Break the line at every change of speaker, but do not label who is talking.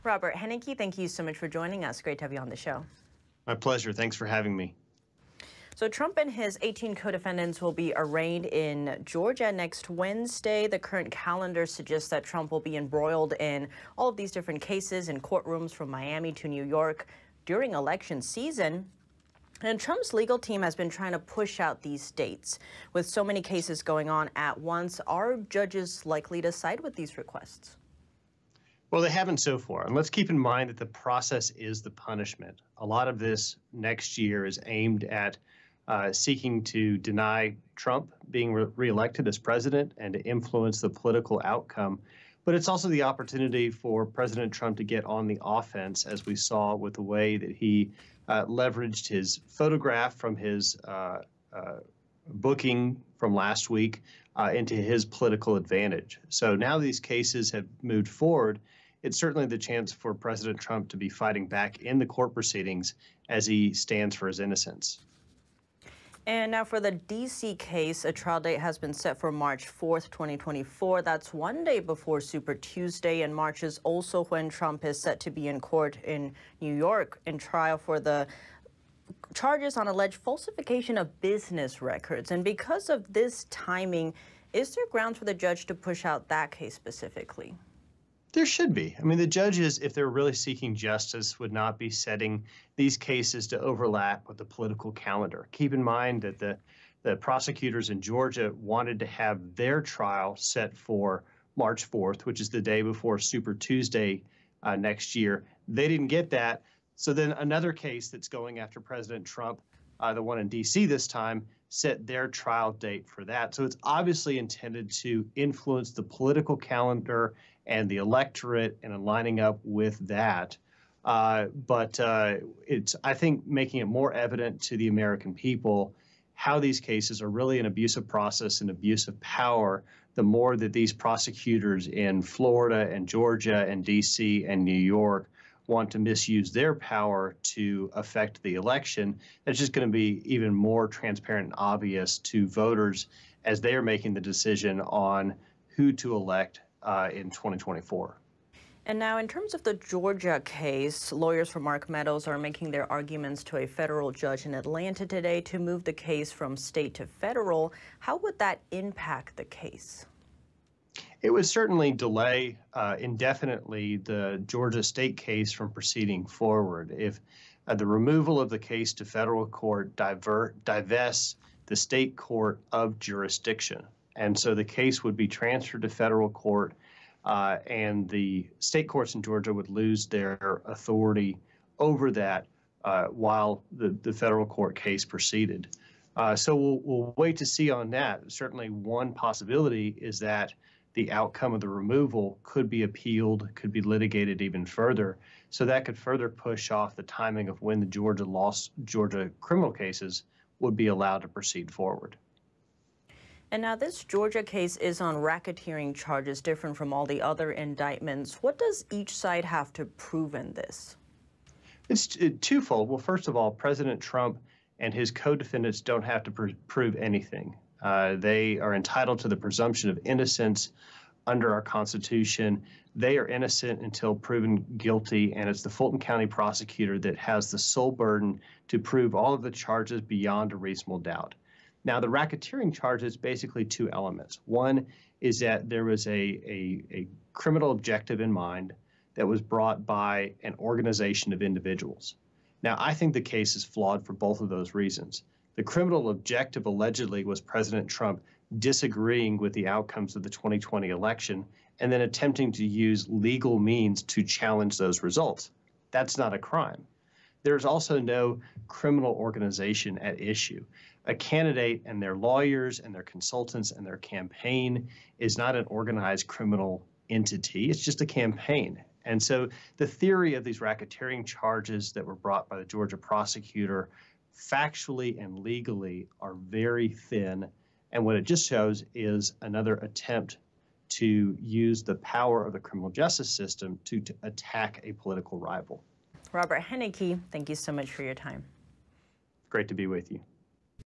Robert Henneke, thank you so much for joining us. Great to have you on the show.
My pleasure. Thanks for having me.
So Trump and his 18 co-defendants will be arraigned in Georgia next Wednesday. The current calendar suggests that Trump will be embroiled in all of these different cases in courtrooms from Miami to New York during election season. And Trump's legal team has been trying to push out these dates. With so many cases going on at once, are judges likely to side with these requests?
Well, they haven't so far. And let's keep in mind that the process is the punishment. A lot of this next year is aimed at seeking to deny Trump being reelected as president and to influence the political outcome. But it's also the opportunity for President Trump to get on the offense, as we saw with the way that he leveraged his photograph from his booking from last week into his political advantage. So now these cases have moved forward. It's certainly the chance for President Trump to be fighting back in the court proceedings as he stands for his innocence.
And now for the D.C. case, a trial date has been set for March 4th, 2024. That's one day before Super Tuesday, and March is also when Trump is set to be in court in New York in trial for the charges on alleged falsification of business records. And because of this timing, is there grounds for the judge to push out that case specifically?
There should be. I mean, the judges, if they're really seeking justice, would not be setting these cases to overlap with the political calendar. Keep in mind that the prosecutors in Georgia wanted to have their trial set for March 4th, which is the day before Super Tuesday next year. They didn't get that. So then another case that's going after President Trump, the one in D.C. this time, set their trial date for that. So it's obviously intended to influence the political calendar and the electorate and lining up with that. But it's, I think, making it more evident to the American people how these cases are really an abuse of process and abuse of power, the more that these prosecutors in Florida and Georgia and D.C. and New York want to misuse their power to affect the election. That's just going to be even more transparent and obvious to voters as they are making the decision on who to elect in 2024.
And now, in terms of the Georgia case, lawyers for Mark Meadows are making their arguments to a federal judge in Atlanta today to move the case from state to federal. How would that impact the case?
It would certainly delay indefinitely the Georgia state case from proceeding forward. If the removal of the case to federal court divests the state court of jurisdiction. And so the case would be transferred to federal court, and the state courts in Georgia would lose their authority over that while the federal court case proceeded. So we'll wait to see on that. Certainly one possibility is that the outcome of the removal could be appealed, could be litigated even further. So that could further push off the timing of when the Georgia criminal cases would be allowed to proceed forward.
And now this Georgia case is on racketeering charges, different from all the other indictments. What does each side have to prove in this?
It's twofold. Well, first of all, President Trump and his co-defendants don't have to prove anything. They are entitled to the presumption of innocence under our Constitution. They are innocent until proven guilty, and it's the Fulton County prosecutor that has the sole burden to prove all of the charges beyond a reasonable doubt. Now, the racketeering charge is basically two elements. One is that there was a criminal objective in mind that was brought by an organization of individuals. Now, I think the case is flawed for both of those reasons. The criminal objective allegedly was President Trump disagreeing with the outcomes of the 2020 election and then attempting to use legal means to challenge those results. That's not a crime. There's also no criminal organization at issue. A candidate and their lawyers and their consultants and their campaign is not an organized criminal entity. It's just a campaign. And so the theory of these racketeering charges that were brought by the Georgia prosecutor factually and legally are very thin. And what it just shows is another attempt to use the power of the criminal justice system to attack a political rival.
Robert Henneke, thank you so much for your time.
Great to be with you.